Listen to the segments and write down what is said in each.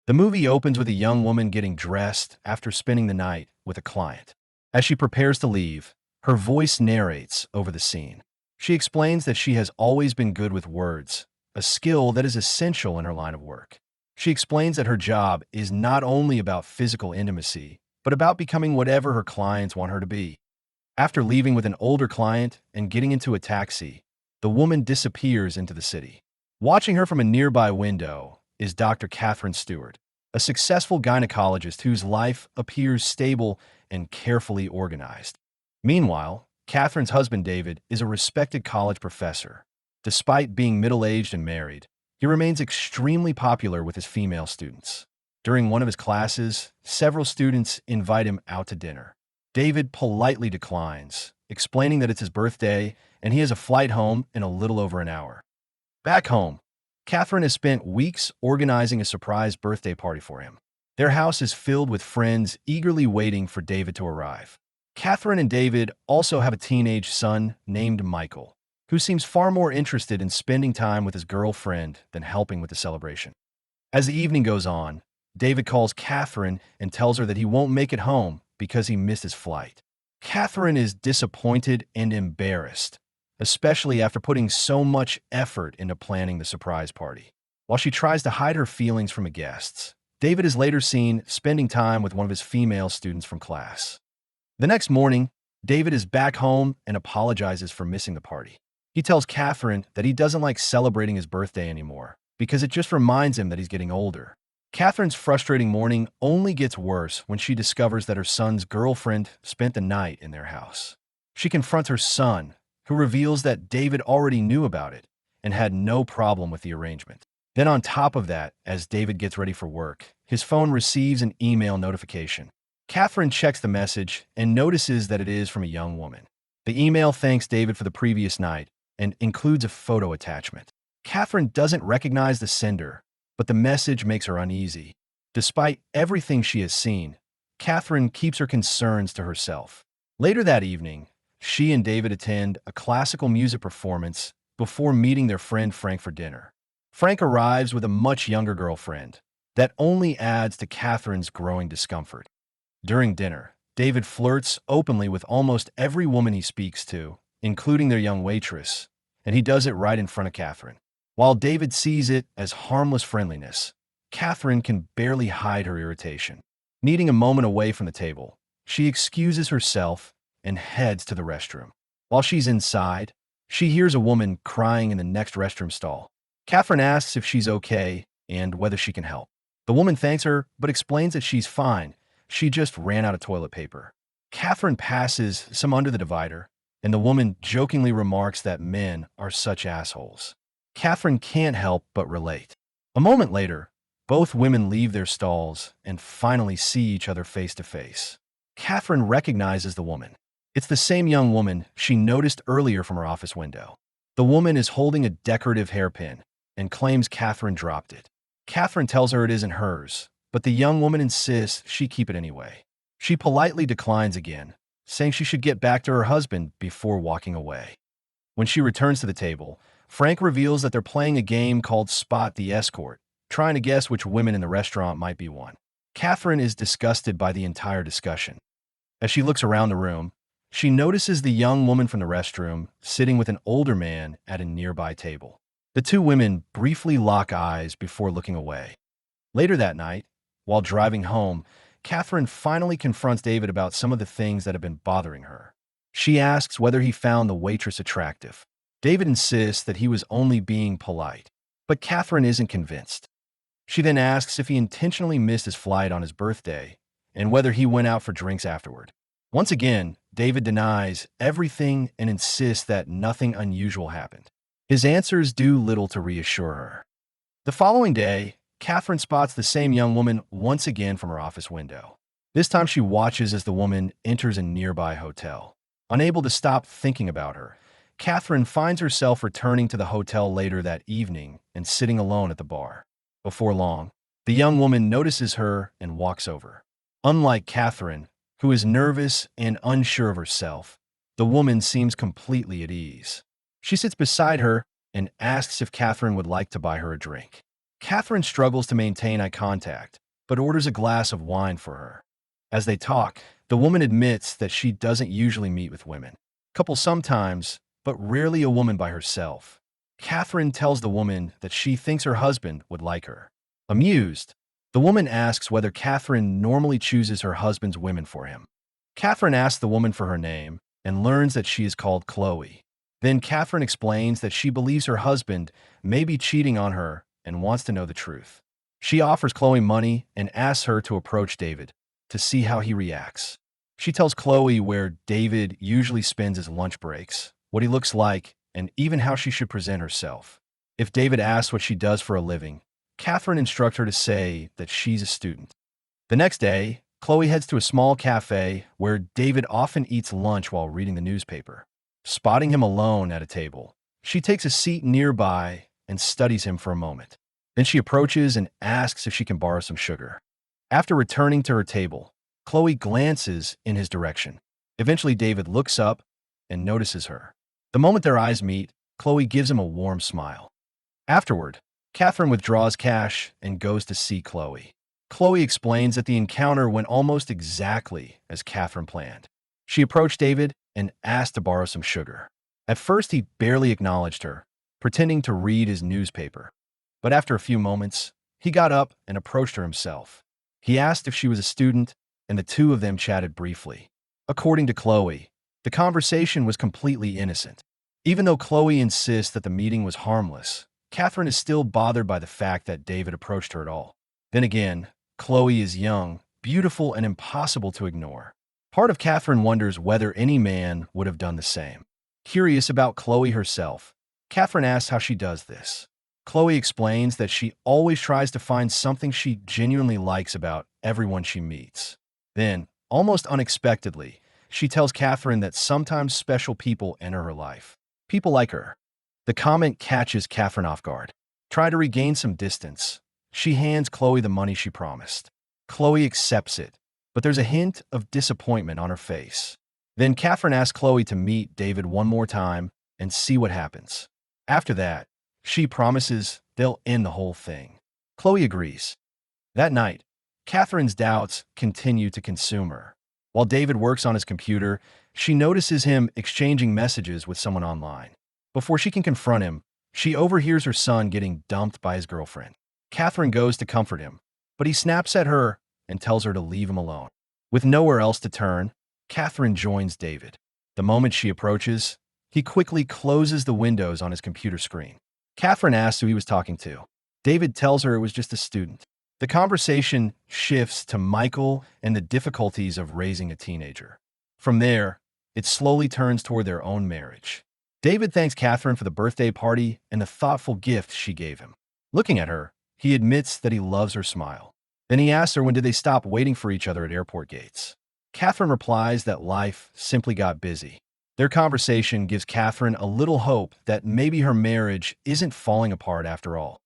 The movie opens with a young woman getting dressed after spending the night with a client. As she prepares to leave, her voice narrates over the scene. She explains that she has always been good with words, a skill that is essential in her line of work. She explains that her job is not only about physical intimacy, but about becoming whatever her clients want her to be. After leaving with an older client and getting into a taxi, the woman disappears into the city. Watching her from a nearby window is Dr. Catherine Stewart, a successful gynecologist whose life appears stable and carefully organized. Meanwhile, Catherine's husband David is a respected college professor. Despite being middle-aged and married, he remains extremely popular with his female students. During one of his classes, several students invite him out to dinner. David politely declines, explaining that it's his birthday and he has a flight home in a little over an hour. Back home, Catherine has spent weeks organizing a surprise birthday party for him. Their house is filled with friends eagerly waiting for David to arrive. Catherine and David also have a teenage son named Michael, who seems far more interested in spending time with his girlfriend than helping with the celebration. As the evening goes on, David calls Catherine and tells her that he won't make it home because he missed his flight. Catherine is disappointed and embarrassed, especially after putting so much effort into planning the surprise party. While she tries to hide her feelings from the guests, David is later seen spending time with one of his female students from class. The next morning, David is back home and apologizes for missing the party. He tells Catherine that he doesn't like celebrating his birthday anymore because it just reminds him that he's getting older. Catherine's frustrating morning only gets worse when she discovers that her son's girlfriend spent the night in their house. She confronts her son, who reveals that David already knew about it and had no problem with the arrangement. Then on top of that, as David gets ready for work, his phone receives an email notification. Catherine checks the message and notices that it is from a young woman. The email thanks David for the previous night and includes a photo attachment. Catherine doesn't recognize the sender, but the message makes her uneasy. Despite everything she has seen, Catherine keeps her concerns to herself. Later that evening, she and David attend a classical music performance before meeting their friend Frank for dinner. Frank arrives with a much younger girlfriend. That only adds to Catherine's growing discomfort. During dinner, David flirts openly with almost every woman he speaks to, including their young waitress, and he does it right in front of Catherine. While David sees it as harmless friendliness, Catherine can barely hide her irritation. Needing a moment away from the table, she excuses herself and heads to the restroom. While she's inside, she hears a woman crying in the next restroom stall. Catherine asks if she's okay and whether she can help. The woman thanks her, but explains that she's fine. She just ran out of toilet paper. Catherine passes some under the divider, and the woman jokingly remarks that men are such assholes. Catherine can't help but relate. A moment later, both women leave their stalls and finally see each other face to face. Catherine recognizes the woman. It's the same young woman she noticed earlier from her office window. The woman is holding a decorative hairpin and claims Catherine dropped it. Catherine tells her it isn't hers, but the young woman insists she keep it anyway. She politely declines again, saying she should get back to her husband before walking away. When she returns to the table, Frank reveals that they're playing a game called Spot the Escort, trying to guess which women in the restaurant might be one. Catherine is disgusted by the entire discussion. As she looks around the room, she notices the young woman from the restroom sitting with an older man at a nearby table. The two women briefly lock eyes before looking away. Later that night, while driving home, Catherine finally confronts David about some of the things that have been bothering her. She asks whether he found the waitress attractive. David insists that he was only being polite, but Catherine isn't convinced. She then asks if he intentionally missed his flight on his birthday and whether he went out for drinks afterward. Once again, David denies everything and insists that nothing unusual happened. His answers do little to reassure her. The following day, Catherine spots the same young woman once again from her office window. This time she watches as the woman enters a nearby hotel. Unable to stop thinking about her, Catherine finds herself returning to the hotel later that evening and sitting alone at the bar. Before long, the young woman notices her and walks over. Unlike Catherine, who is nervous and unsure of herself, the woman seems completely at ease. She sits beside her and asks if Catherine would like to buy her a drink. Catherine struggles to maintain eye contact, but orders a glass of wine for her. As they talk, the woman admits that she doesn't usually meet with women. Couples sometimes, but rarely a woman by herself. Catherine tells the woman that she thinks her husband would like her. Amused, the woman asks whether Catherine normally chooses her husband's women for him. Catherine asks the woman for her name and learns that she is called Chloe. Then Catherine explains that she believes her husband may be cheating on her and wants to know the truth. She offers Chloe money and asks her to approach David to see how he reacts. She tells Chloe where David usually spends his lunch breaks, what he looks like, and even how she should present herself. If David asks what she does for a living, Catherine instructs her to say that she's a student. The next day, Chloe heads to a small cafe where David often eats lunch while reading the newspaper. Spotting him alone at a table, she takes a seat nearby and studies him for a moment. Then she approaches and asks if she can borrow some sugar. After returning to her table, Chloe glances in his direction. Eventually, David looks up and notices her. The moment their eyes meet, Chloe gives him a warm smile. Afterward, Catherine withdraws cash and goes to see Chloe. Chloe explains that the encounter went almost exactly as Catherine planned. She approached David and asked to borrow some sugar. At first, he barely acknowledged her, pretending to read his newspaper. But after a few moments, he got up and approached her himself. He asked if she was a student, and the two of them chatted briefly. According to Chloe, the conversation was completely innocent. Even though Chloe insists that the meeting was harmless, Catherine is still bothered by the fact that David approached her at all. Then again, Chloe is young, beautiful, and impossible to ignore. Part of Catherine wonders whether any man would have done the same. Curious about Chloe herself, Catherine asks how she does this. Chloe explains that she always tries to find something she genuinely likes about everyone she meets. Then, almost unexpectedly, she tells Catherine that sometimes special people enter her life. People like her. The comment catches Catherine off guard. Try to regain some distance. She hands Chloe the money she promised. Chloe accepts it, but there's a hint of disappointment on her face. Then Catherine asks Chloe to meet David one more time and see what happens. After that, she promises they'll end the whole thing. Chloe agrees. That night, Catherine's doubts continue to consume her. While David works on his computer, she notices him exchanging messages with someone online. Before she can confront him, she overhears her son getting dumped by his girlfriend. Catherine goes to comfort him, but he snaps at her and tells her to leave him alone. With nowhere else to turn, Catherine joins David. The moment she approaches, he quickly closes the windows on his computer screen. Catherine asks who he was talking to. David tells her it was just a student. The conversation shifts to Michael and the difficulties of raising a teenager. From there, it slowly turns toward their own marriage. David thanks Catherine for the birthday party and the thoughtful gift she gave him. Looking at her, he admits that he loves her smile. Then he asks her when did they stop waiting for each other at airport gates. Catherine replies that life simply got busy. Their conversation gives Catherine a little hope that maybe her marriage isn't falling apart after all.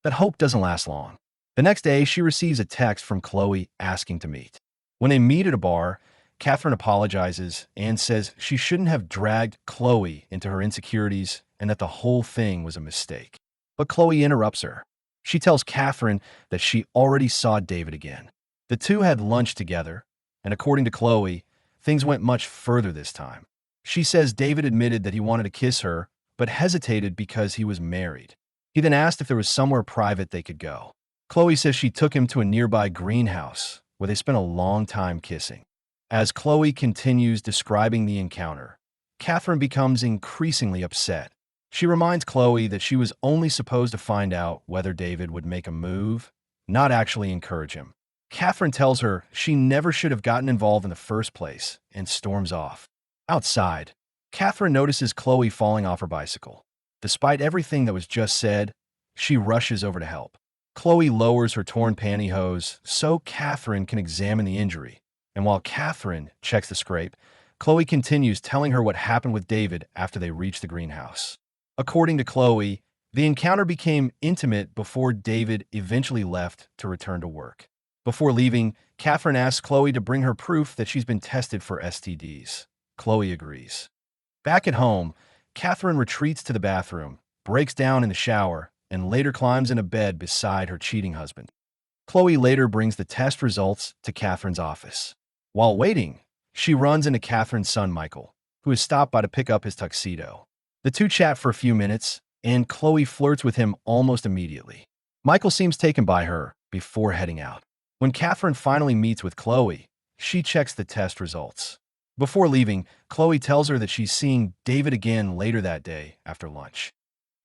That hope doesn't last long. The next day, she receives a text from Chloe asking to meet. When they meet at a bar, Catherine apologizes and says she shouldn't have dragged Chloe into her insecurities and that the whole thing was a mistake. But Chloe interrupts her. She tells Catherine that she already saw David again. The two had lunch together, and according to Chloe, things went much further this time. She says David admitted that he wanted to kiss her, but hesitated because he was married. He then asked if there was somewhere private they could go. Chloe says she took him to a nearby greenhouse where they spent a long time kissing. As Chloe continues describing the encounter, Catherine becomes increasingly upset. She reminds Chloe that she was only supposed to find out whether David would make a move, not actually encourage him. Catherine tells her she never should have gotten involved in the first place and storms off. Outside, Catherine notices Chloe falling off her bicycle. Despite everything that was just said, she rushes over to help. Chloe lowers her torn pantyhose so Catherine can examine the injury. And while Catherine checks the scrape, Chloe continues telling her what happened with David after they reached the greenhouse. According to Chloe, the encounter became intimate before David eventually left to return to work. Before leaving, Catherine asks Chloe to bring her proof that she's been tested for STDs. Chloe agrees. Back at home, Catherine retreats to the bathroom, breaks down in the shower, and later climbs in a bed beside her cheating husband. Chloe later brings the test results to Catherine's office. While waiting, she runs into Catherine's son Michael, who has stopped by to pick up his tuxedo. The two chat for a few minutes, and Chloe flirts with him almost immediately. Michael seems taken by her before heading out. When Catherine finally meets with Chloe, she checks the test results. Before leaving, Chloe tells her that she's seeing David again later that day after lunch.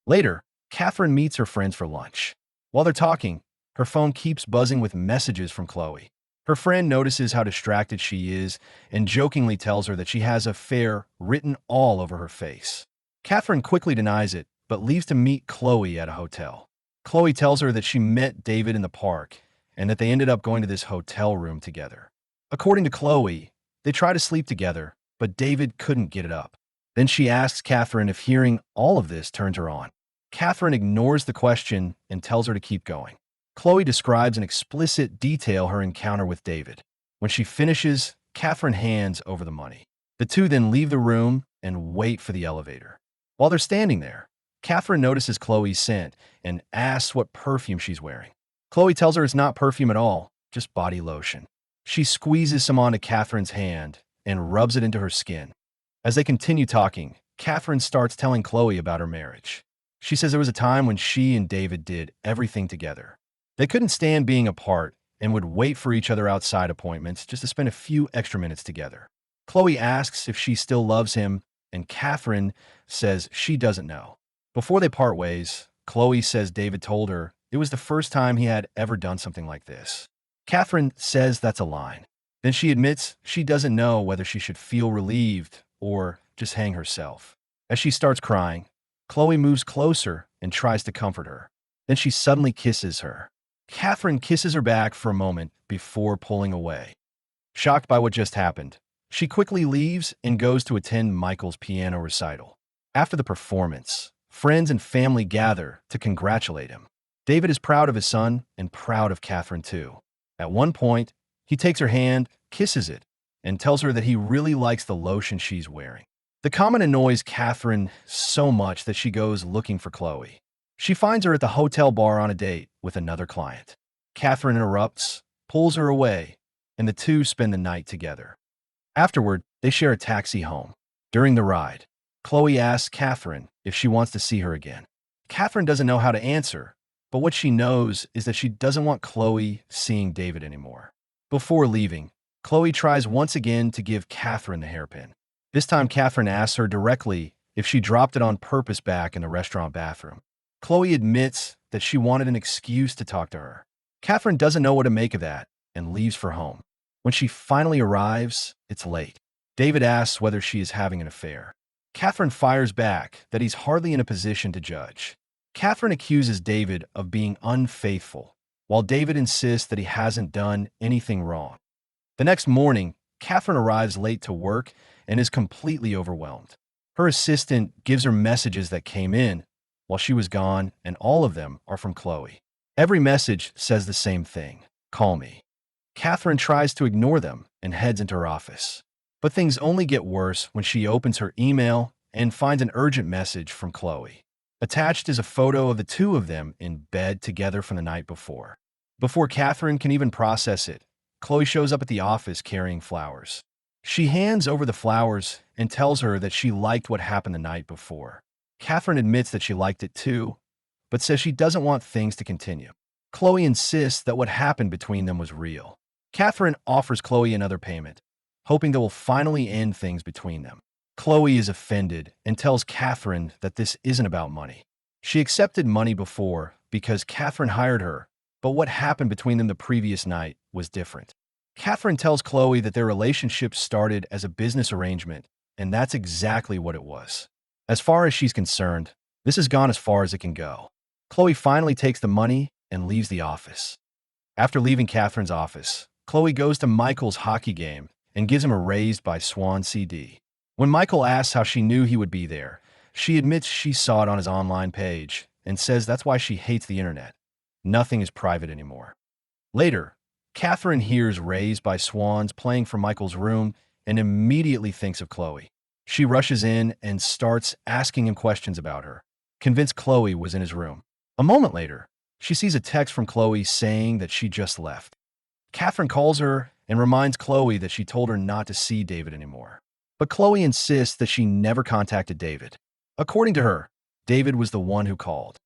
Later, Catherine meets her friends for lunch. While they're talking, her phone keeps buzzing with messages from Chloe. Her friend notices how distracted she is and jokingly tells her that she has affair written all over her face. Catherine quickly denies it, but leaves to meet Chloe at a hotel. Chloe tells her that she met David in the park and that they ended up going to this hotel room together. According to Chloe, they try to sleep together, but David couldn't get it up. Then she asks Catherine if hearing all of this turns her on. Catherine ignores the question and tells her to keep going. Chloe describes in explicit detail her encounter with David. When she finishes, Catherine hands over the money. The two then leave the room and wait for the elevator. While they're standing there, Catherine notices Chloe's scent and asks what perfume she's wearing. Chloe tells her it's not perfume at all, just body lotion. She squeezes some onto Catherine's hand and rubs it into her skin. As they continue talking, Catherine starts telling Chloe about her marriage. She says there was a time when she and David did everything together. They couldn't stand being apart and would wait for each other outside appointments just to spend a few extra minutes together. Chloe asks if she still loves him, and Catherine says she doesn't know. Before they part ways, Chloe says David told her it was the first time he had ever done something like this. Catherine says that's a lie. Then she admits she doesn't know whether she should feel relieved or just hang herself. As she starts crying, Chloe moves closer and tries to comfort her. Then she suddenly kisses her. Catherine kisses her back for a moment before pulling away. Shocked by what just happened, she quickly leaves and goes to attend Michael's piano recital. After the performance, friends and family gather to congratulate him. David is proud of his son and proud of Catherine too. At one point, he takes her hand, kisses it, and tells her that he really likes the lotion she's wearing. The comment annoys Catherine so much that she goes looking for Chloe. She finds her at the hotel bar on a date with another client. Catherine interrupts, pulls her away, and the two spend the night together. Afterward, they share a taxi home. During the ride, Chloe asks Catherine if she wants to see her again. Catherine doesn't know how to answer, but what she knows is that she doesn't want Chloe seeing David anymore. Before leaving, Chloe tries once again to give Catherine the hairpin. This time, Catherine asks her directly if she dropped it on purpose back in the restaurant bathroom. Chloe admits that she wanted an excuse to talk to her. Catherine doesn't know what to make of that and leaves for home. When she finally arrives, it's late. David asks whether she is having an affair. Catherine fires back that he's hardly in a position to judge. Catherine accuses David of being unfaithful, while David insists that he hasn't done anything wrong. The next morning, Catherine arrives late to work and is completely overwhelmed. Her assistant gives her messages that came in while she was gone, and all of them are from Chloe. Every message says the same thing: call me. Catherine tries to ignore them and heads into her office. But things only get worse when she opens her email and finds an urgent message from Chloe. Attached is a photo of the two of them in bed together from the night before. Before Catherine can even process it, Chloe shows up at the office carrying flowers. She hands over the flowers and tells her that she liked what happened the night before. Catherine admits that she liked it too, but says she doesn't want things to continue. Chloe insists that what happened between them was real. Catherine offers Chloe another payment, hoping that will finally end things between them. Chloe is offended and tells Catherine that this isn't about money. She accepted money before because Catherine hired her, but what happened between them the previous night was different. Catherine tells Chloe that their relationship started as a business arrangement, and that's exactly what it was. As far as she's concerned, this has gone as far as it can go. Chloe finally takes the money and leaves the office. After leaving Catherine's office, Chloe goes to Michael's hockey game and gives him a Raised by Swan CD. When Michael asks how she knew he would be there, she admits she saw it on his online page and says that's why she hates the internet. Nothing is private anymore. Later, Catherine hears Raised by Swans playing from Michael's room and immediately thinks of Chloe. She rushes in and starts asking him questions about her, convinced Chloe was in his room. A moment later, she sees a text from Chloe saying that she just left. Catherine calls her and reminds Chloe that she told her not to see David anymore. But Chloe insists that she never contacted David. According to her, David was the one who called.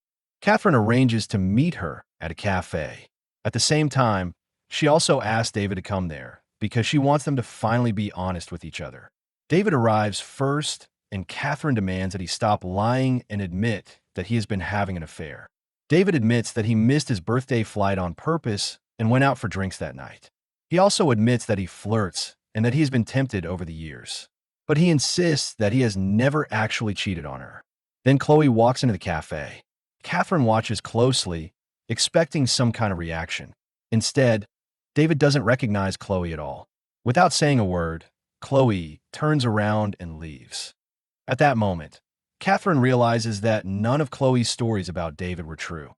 Catherine arranges to meet her at a cafe. At the same time, she also asks David to come there because she wants them to finally be honest with each other. David arrives first, and Catherine demands that he stop lying and admit that he has been having an affair. David admits that he missed his birthday flight on purpose and went out for drinks that night. He also admits that he flirts and that he has been tempted over the years. But he insists that he has never actually cheated on her. Then Chloe walks into the cafe. Catherine watches closely, expecting some kind of reaction. Instead, David doesn't recognize Chloe at all. Without saying a word, Chloe turns around and leaves. At that moment, Catherine realizes that none of Chloe's stories about David were true.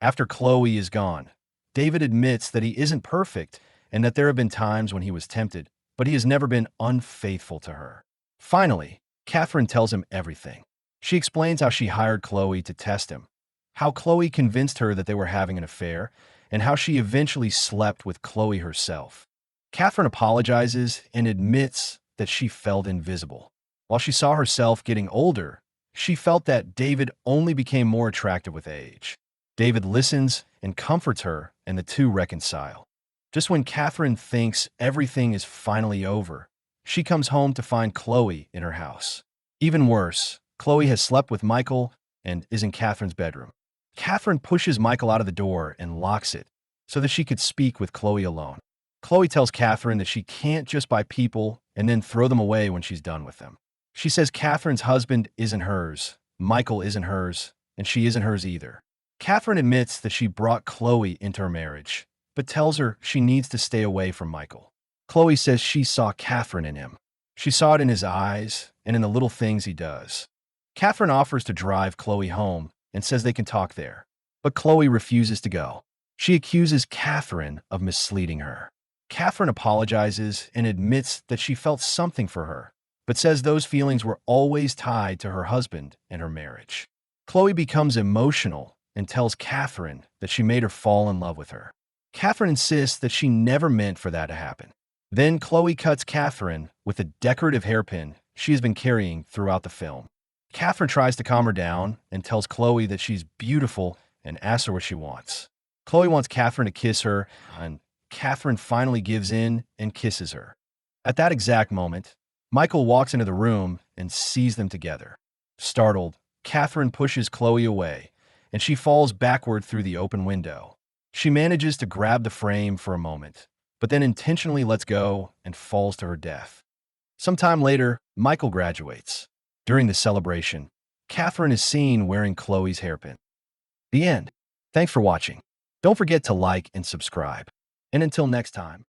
After Chloe is gone, David admits that he isn't perfect and that there have been times when he was tempted, but he has never been unfaithful to her. Finally, Catherine tells him everything. She explains how she hired Chloe to test him, how Chloe convinced her that they were having an affair, and how she eventually slept with Chloe herself. Catherine apologizes and admits that she felt invisible. While she saw herself getting older, she felt that David only became more attractive with age. David listens and comforts her, and the two reconcile. Just when Catherine thinks everything is finally over, she comes home to find Chloe in her house. Even worse, Chloe has slept with Michael and is in Catherine's bedroom. Catherine pushes Michael out of the door and locks it so that she could speak with Chloe alone. Chloe tells Catherine that she can't just buy people and then throw them away when she's done with them. She says Catherine's husband isn't hers, Michael isn't hers, and she isn't hers either. Catherine admits that she brought Chloe into her marriage, but tells her she needs to stay away from Michael. Chloe says she saw Catherine in him. She saw it in his eyes and in the little things he does. Catherine offers to drive Chloe home and says they can talk there, but Chloe refuses to go. She accuses Catherine of misleading her. Catherine apologizes and admits that she felt something for her, but says those feelings were always tied to her husband and her marriage. Chloe becomes emotional and tells Catherine that she made her fall in love with her. Catherine insists that she never meant for that to happen. Then Chloe cuts Catherine with a decorative hairpin she has been carrying throughout the film. Catherine tries to calm her down and tells Chloe that she's beautiful and asks her what she wants. Chloe wants Catherine to kiss her, and Catherine finally gives in and kisses her. At that exact moment, Michael walks into the room and sees them together. Startled, Catherine pushes Chloe away, and she falls backward through the open window. She manages to grab the frame for a moment, but then intentionally lets go and falls to her death. Sometime later, Michael graduates. During the celebration, Catherine is seen wearing Chloe's hairpin. The end. Thanks for watching. Don't forget to like and subscribe. And until next time.